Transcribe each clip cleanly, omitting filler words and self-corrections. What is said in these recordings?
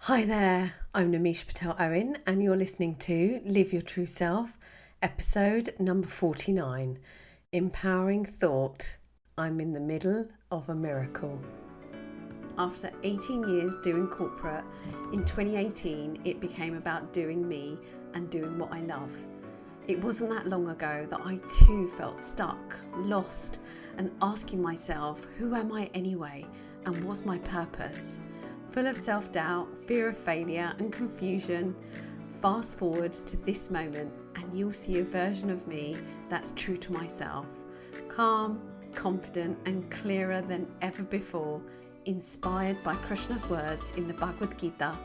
Hi there, I'm Nemisha Owen, and you're listening to Live Your True Self, episode number 49, Empowering Thought. I'm in the middle of a miracle. After 18 years doing corporate, in 2018 it became about doing me and doing what I love. It wasn't that long ago that I too felt stuck, lost, and asking myself, who am I anyway, and what's my purpose? Full of self-doubt, fear of failure and confusion. Fast forward to this moment and you'll see a version of me that's true to myself. Calm, confident and clearer than ever before, inspired by Krishna's words in the Bhagavad Gita,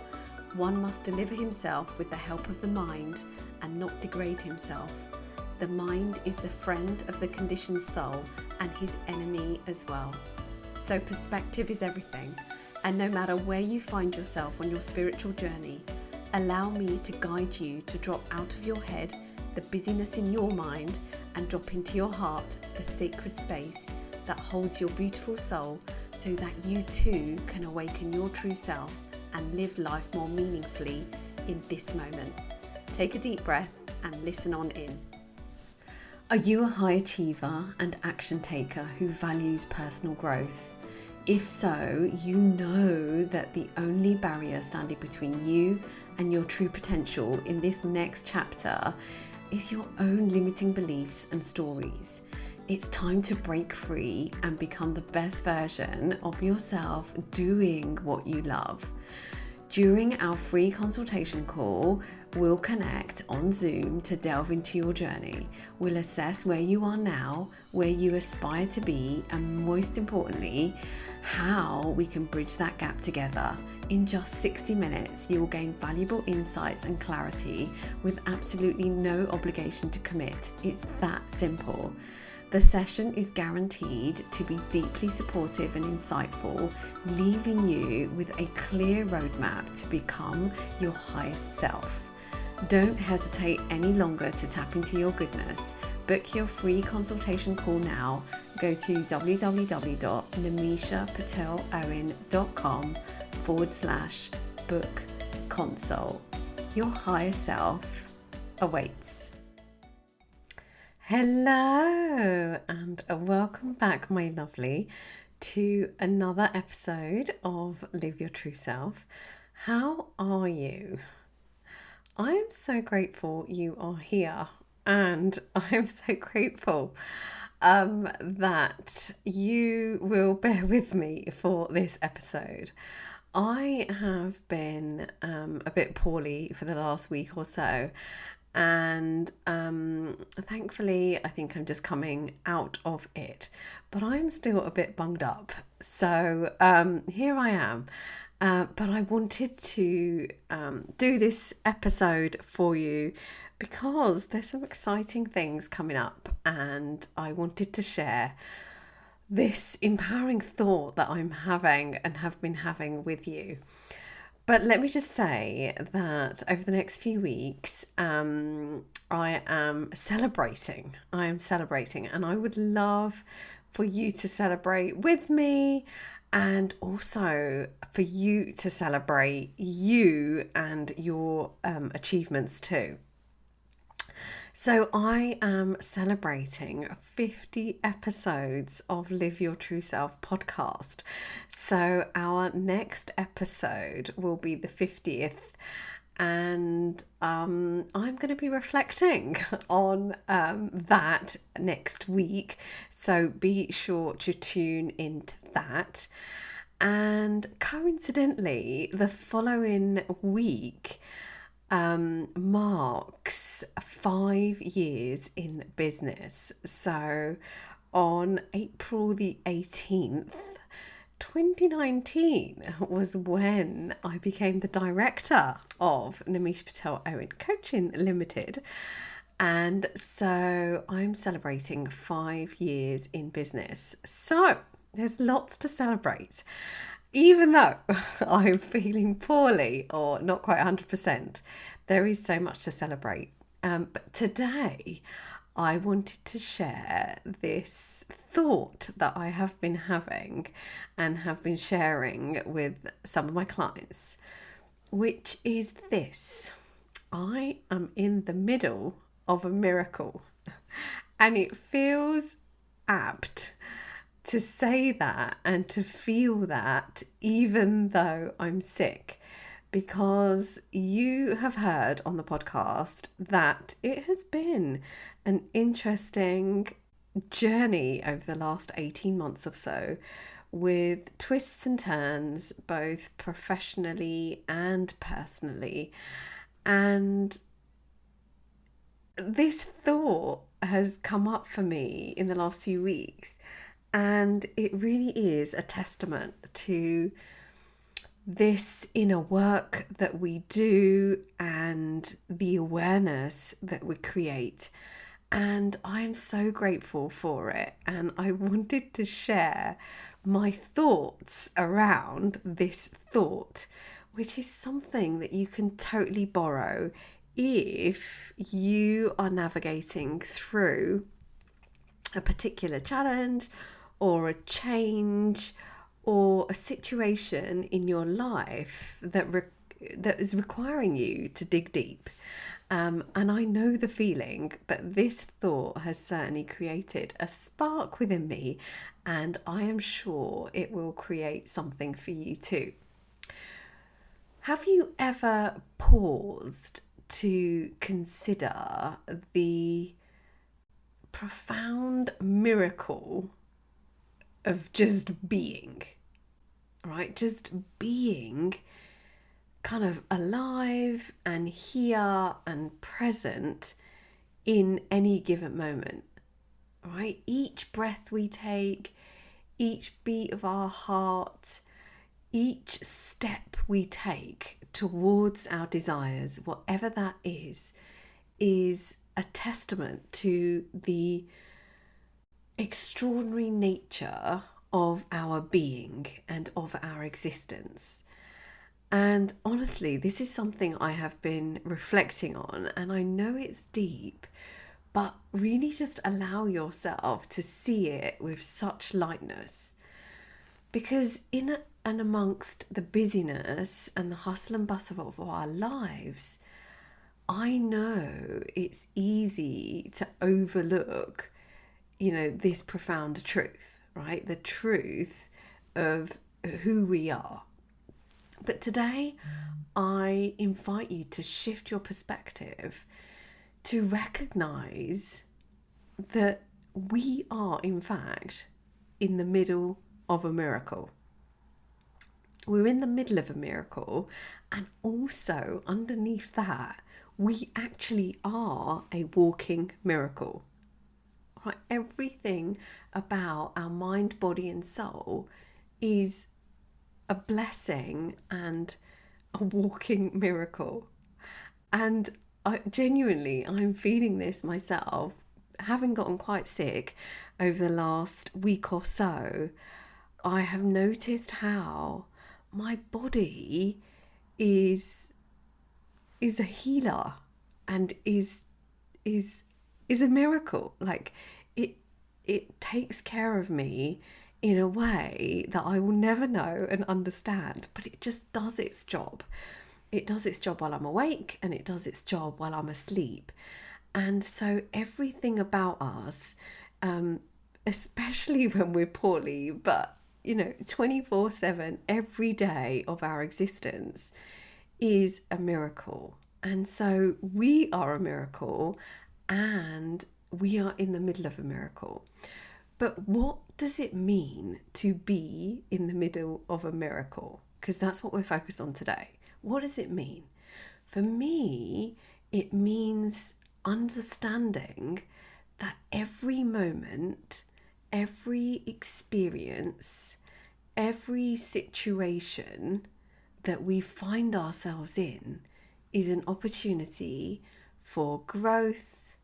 one must deliver himself with the help of the mind and not degrade himself. The mind is the friend of the conditioned soul and his enemy as well. So perspective is everything. And no matter where you find yourself on your spiritual journey, allow me to guide you to drop out of your head the busyness in your mind and drop into your heart the sacred space that holds your beautiful soul so that you too can awaken your true self and live life more meaningfully in this moment. Take a deep breath and listen on in. Are you a high achiever and action taker who values personal growth? If so, you know that the only barrier standing between you and your true potential in this next chapter is your own limiting beliefs and stories. It's time to break free and become the best version of yourself doing what you love. During our free consultation call, we'll connect on Zoom to delve into your journey. We'll assess where you are now, where you aspire to be, and most importantly, how we can bridge that gap together. In just 60 minutes, you will gain valuable insights and clarity with absolutely no obligation to commit. It's that simple. The session is guaranteed to be deeply supportive and insightful, leaving you with a clear roadmap to become your highest self. Don't hesitate any longer to tap into your goodness. Book your free consultation call now. Go to www.nemishapatelowen.com/book consult. Your higher self awaits. Hello and welcome back, my lovely, to another episode of Live Your True Self. How are you? I am so grateful you are here, and I am so grateful that you will bear with me for this episode. I have been a bit poorly for the last week or so, and thankfully I think I'm just coming out of it, but I'm still a bit bunged up. So here I am. But I wanted to do this episode for you because there's some exciting things coming up, and I wanted to share this empowering thought that I'm having and have been having with you. But let me just say that over the next few weeks, I am celebrating. And I would love for you to celebrate with me, and also for you to celebrate you and your achievements too. So I am celebrating 50 episodes of Live Your True Self podcast. So our next episode will be the 50th. And I'm going to be reflecting on that next week. So be sure to tune into that. And coincidentally, the following week marks 5 years in business. So on April the 18th, 2019 was when I became the director of Nemisha Owen Coaching Limited. And so I'm celebrating 5 years in business. So there's lots to celebrate. Even though I'm feeling poorly or not quite 100%, there is so much to celebrate. But today I wanted to share this thought that I have been having and have been sharing with some of my clients. which is this: I am in the middle of a miracle. And it feels apt to say that and to feel that, even though I'm sick, because you have heard on the podcast that it has been an interesting journey over the last 18 months or so, with twists and turns, both professionally and personally. And this thought has come up for me in the last few weeks, and it really is a testament to this inner work that we do and the awareness that we create. And I'm so grateful for it. And I wanted to share my thoughts around this thought, which is something that you can totally borrow if you are navigating through a particular challenge or a change or a situation in your life that is requiring you to dig deep. And I know the feeling, but this thought has certainly created a spark within me, and I am sure it will create something for you too. Have you ever paused to consider the profound miracle of just being, right? Just being kind of alive and here and present in any given moment, right? Each breath we take, each beat of our heart, each step we take towards our desires, whatever that is a testament to the extraordinary nature of our being and of our existence. And honestly, this is something I have been reflecting on, and I know it's deep, but really just allow yourself to see it with such lightness. Because in and amongst the busyness and the hustle and bustle of our lives, I know it's easy to overlook, this profound truth, right? The truth of who we are. But today, I invite you to shift your perspective to recognize that we are, in fact, in the middle of a miracle. We're in the middle of a miracle, and also underneath that, we actually are a walking miracle. Right? Everything about our mind, body, and soul is a blessing and a walking miracle. And I'm feeling this myself, having gotten quite sick over the last week or so. I have noticed how my body is a healer and is a miracle. Like it takes care of me in a way that I will never know and understand, but it just does its job. It does its job while I'm awake, and it does its job while I'm asleep. And so everything about us, especially when we're poorly, but 24/7, every day of our existence is a miracle. And so we are a miracle, and we are in the middle of a miracle. But what does it mean to be in the middle of a miracle? Because that's what we're focused on today. What does it mean? For me, it means understanding that every moment, every experience, every situation that we find ourselves in is an opportunity for growth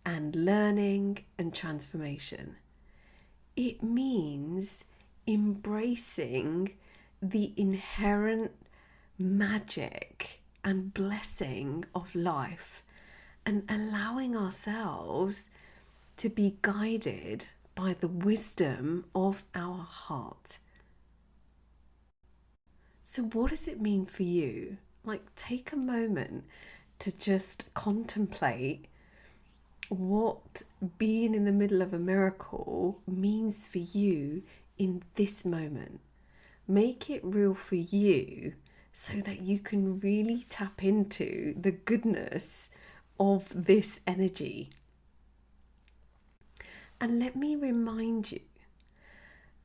and learning and transformation. It means embracing the inherent magic and blessing of life and allowing ourselves to be guided by the wisdom of our heart. So what does it mean for you? Like, take a moment to just contemplate what being in the middle of a miracle means for you in this moment. Make it real for you so that you can really tap into the goodness of this energy. And let me remind you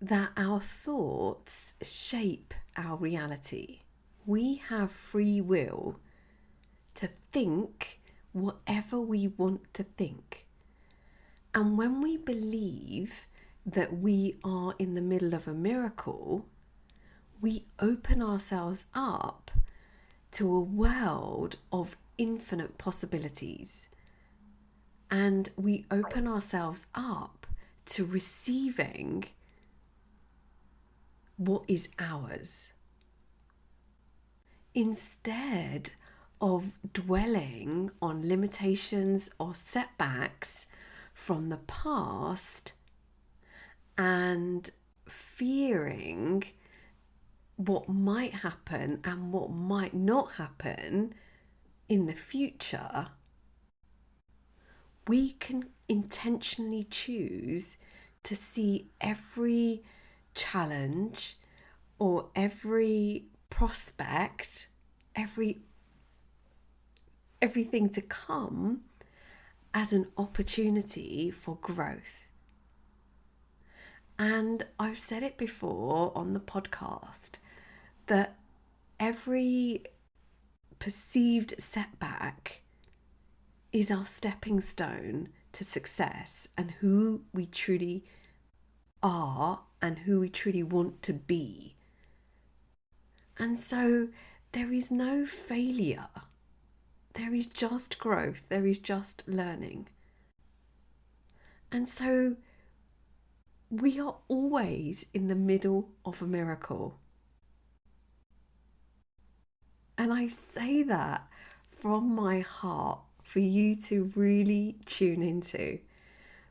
that our thoughts shape our reality. We have free will to think whatever we want to think. And when we believe that we are in the middle of a miracle, we open ourselves up to a world of infinite possibilities. And we open ourselves up to receiving what is ours. Instead of dwelling on limitations or setbacks from the past and fearing what might happen and what might not happen in the future, we can intentionally choose to see every challenge or every prospect, everything to come as an opportunity for growth. And I've said it before on the podcast that every perceived setback is our stepping stone to success and who we truly are and who we truly want to be. And so there is no failure. There is just growth. There is just learning. And so we are always in the middle of a miracle. And I say that from my heart for you to really tune into,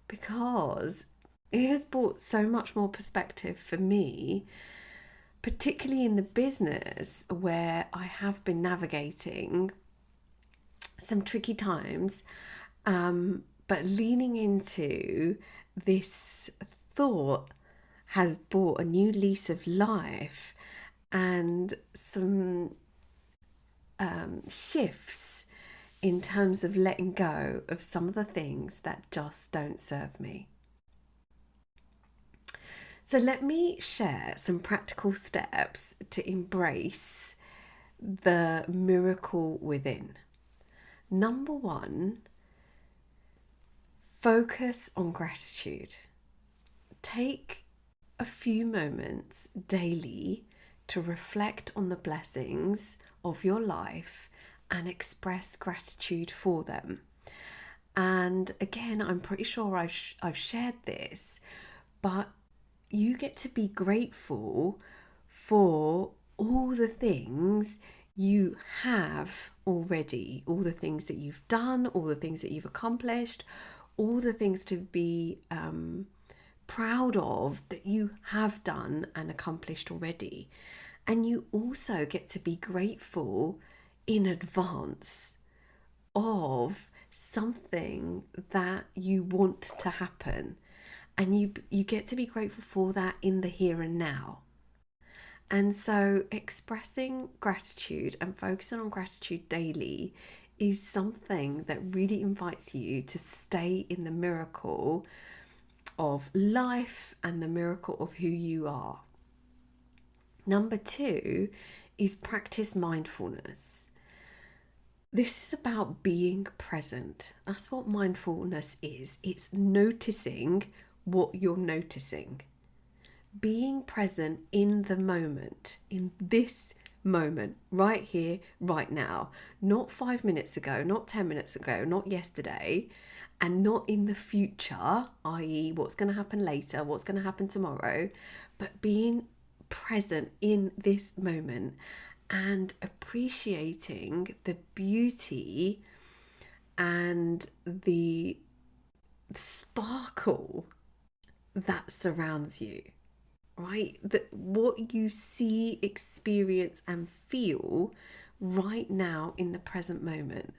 because it has brought so much more perspective for me, particularly in the business where I have been navigating some tricky times, but leaning into this thought has brought a new lease of life and some shifts in terms of letting go of some of the things that just don't serve me. So let me share some practical steps to embrace the miracle within. Number one, focus on gratitude. Take a few moments daily to reflect on the blessings of your life and express gratitude for them. And again, I'm pretty sure I've shared this, but you get to be grateful for all the things you have already, all the things that you've done, all the things that you've accomplished, all the things to be proud of that you have done and accomplished already. And you also get to be grateful in advance of something that you want to happen. And you get to be grateful for that in the here and now. And so expressing gratitude and focusing on gratitude daily is something that really invites you to stay in the miracle of life and the miracle of who you are. Number two is practice mindfulness. This is about being present. That's what mindfulness is. It's noticing what you're noticing. Being present in the moment, in this moment, right here, right now. Not 5 minutes ago, not 10 minutes ago, not yesterday, and not in the future, i.e. what's going to happen later, what's going to happen tomorrow, but being present in this moment and appreciating the beauty and the sparkle that surrounds you, right? That what you see, experience and feel right now in the present moment.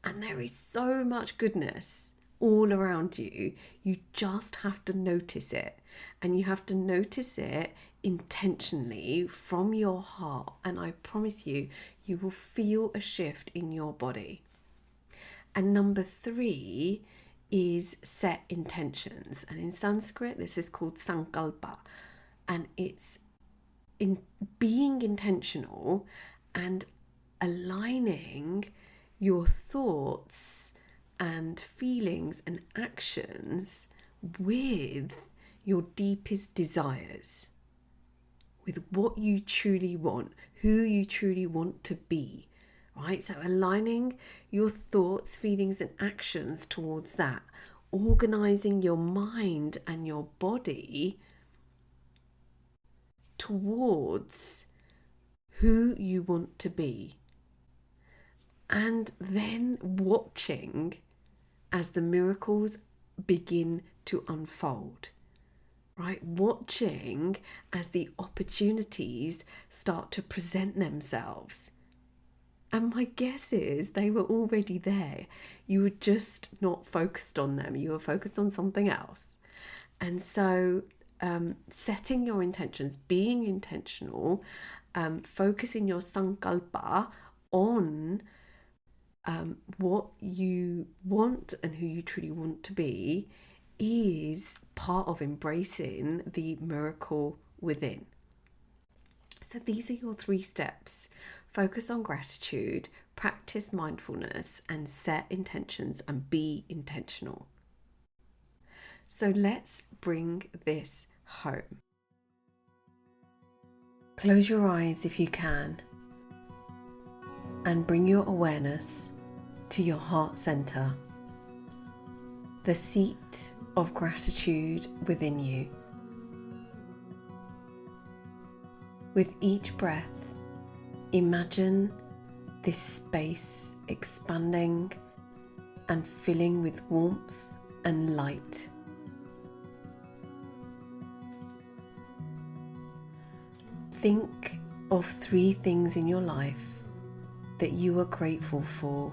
And there is so much goodness all around you. You just have to notice it. And you have to notice it intentionally from your heart. And I promise you, you will feel a shift in your body. And number 3 is set intentions. And in Sanskrit, this is called Sinkalpa. And it's in being intentional and aligning your thoughts and feelings and actions with your deepest desires, with what you truly want, who you truly want to be, right? So aligning your thoughts, feelings, and actions towards that, organizing your mind and your body towards who you want to be. And then watching as the miracles begin to unfold, right? Watching as the opportunities start to present themselves. And my guess is they were already there. You were just not focused on them. You were focused on something else. And so setting your intentions, being intentional, focusing your sankalpa on what you want and who you truly want to be is part of embracing the miracle within. So these are your 3 steps. Focus on gratitude, practice mindfulness, and set intentions and be intentional. So let's bring this home. Close your eyes if you can and bring your awareness to your heart center, the seat of gratitude within you. With each breath, imagine this space expanding and filling with warmth and light. Think of 3 things in your life that you are grateful for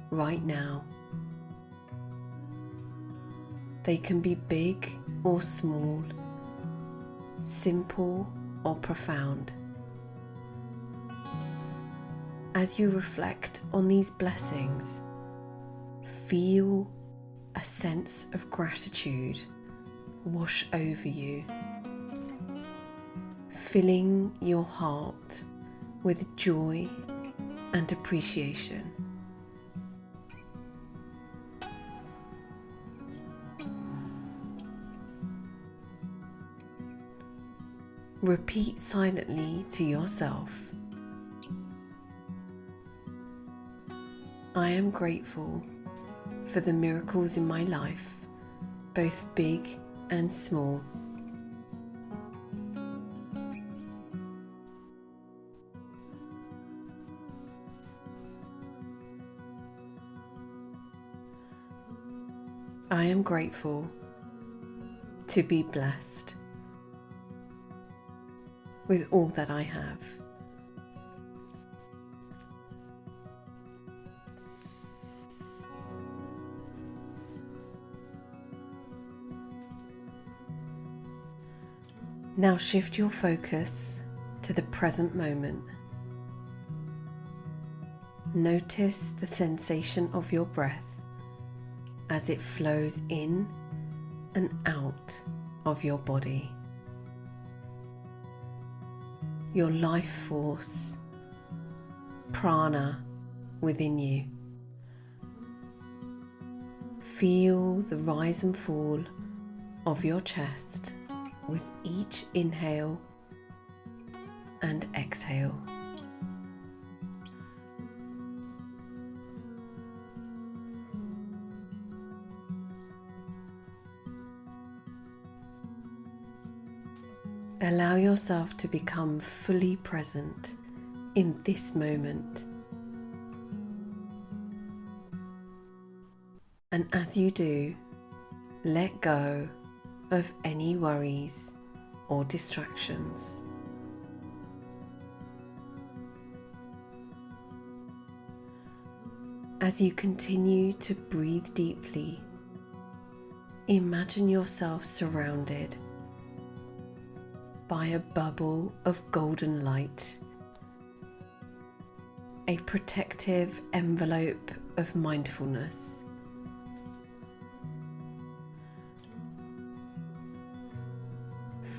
right now. They can be big or small, simple or profound. As you reflect on these blessings, feel a sense of gratitude wash over you, filling your heart with joy and appreciation. Repeat silently to yourself, I am grateful for the miracles in my life, both big and small. I am grateful to be blessed with all that I have. Now shift your focus to the present moment. Notice the sensation of your breath as it flows in and out of your body. Your life force, prana, within you. Feel the rise and fall of your chest with each inhale and exhale. Allow yourself to become fully present in this moment. And as you do, let go of any worries or distractions. As you continue to breathe deeply, imagine yourself surrounded by a bubble of golden light, a protective envelope of mindfulness.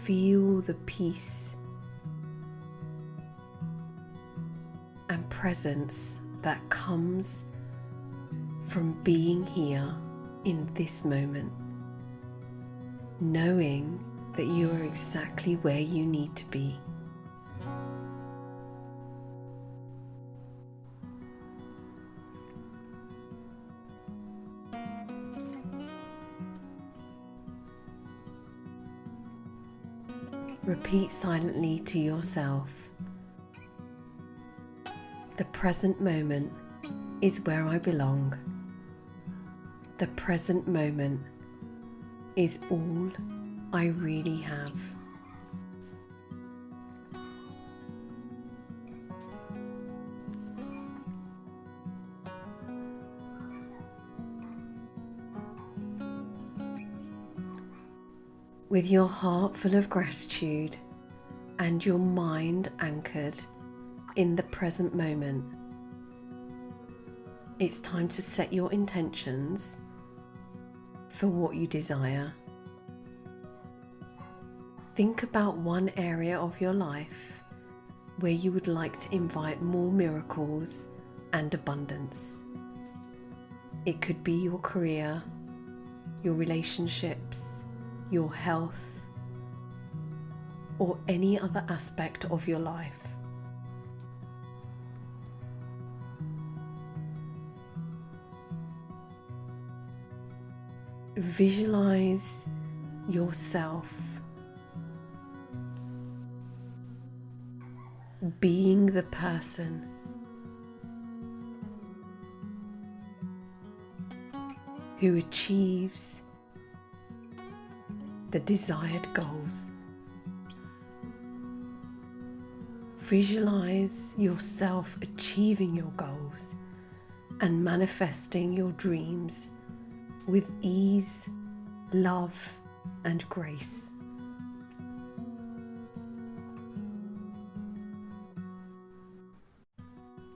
Feel the peace and presence that comes from being here in this moment, knowing that you are exactly where you need to be. Repeat silently to yourself, "The present moment is where I belong. The present moment is all I really have." With your heart full of gratitude and your mind anchored in the present moment, it's time to set your intentions for what you desire. Think about one area of your life where you would like to invite more miracles and abundance. It could be your career, your relationships, your health, or any other aspect of your life. Visualize yourself being the person who achieves the desired goals. Visualize yourself achieving your goals and manifesting your dreams with ease, love, and grace.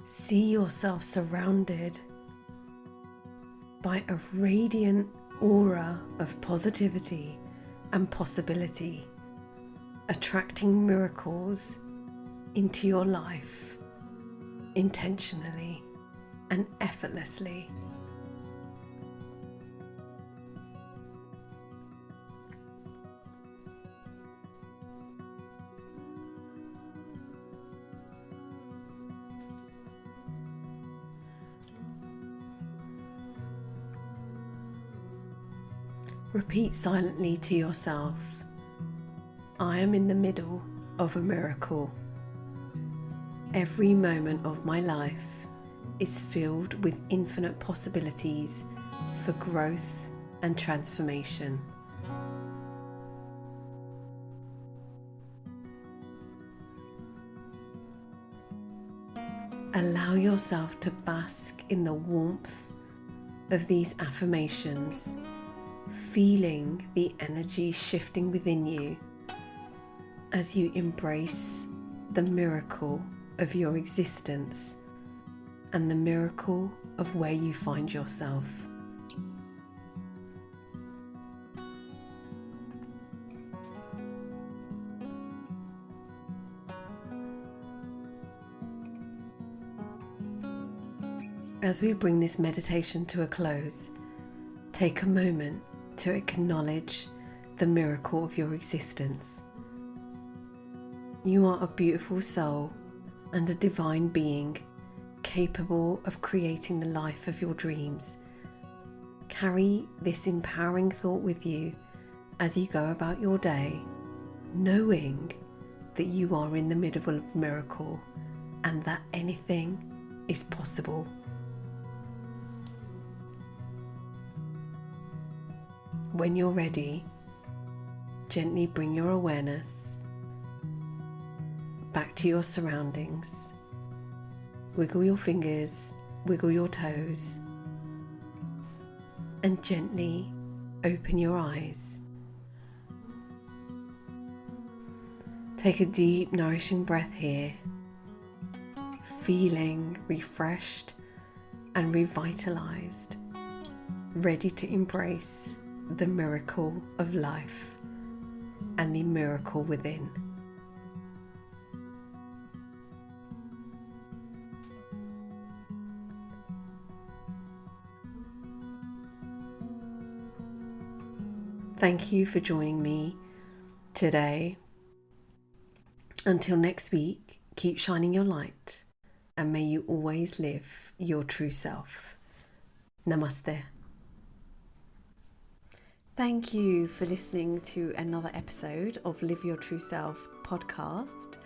See yourself surrounded by a radiant aura of positivity and possibility, attracting miracles into your life intentionally and effortlessly. Repeat silently to yourself, "I am in the middle of a miracle. Every moment of my life is filled with infinite possibilities for growth and transformation." Allow yourself to bask in the warmth of these affirmations, feeling the energy shifting within you as you embrace the miracle of your existence and the miracle of where you find yourself. As we bring this meditation to a close, take a moment to acknowledge the miracle of your existence. You are a beautiful soul and a divine being capable of creating the life of your dreams. Carry this empowering thought with you as you go about your day, knowing that you are in the middle of a miracle and that anything is possible. When you're ready, gently bring your awareness back to your surroundings. Wiggle your fingers wiggle your toes and gently open your eyes. Take a deep, nourishing breath here, feeling refreshed and revitalised, ready to embrace the miracle of life and the miracle within. Thank you for joining me today. Until next week, keep shining your light, and may you always live your true self. Namaste. Thank you for listening to another episode of Live Your True Self podcast.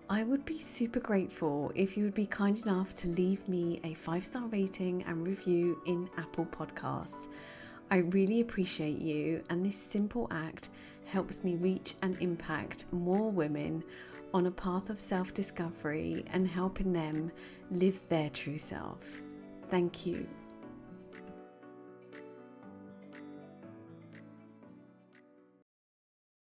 I would be super grateful if you would be kind enough to leave me a 5-star rating and review in Apple Podcasts. I really appreciate you, and this simple act helps me reach and impact more women on a path of self-discovery and helping them live their true self. Thank you.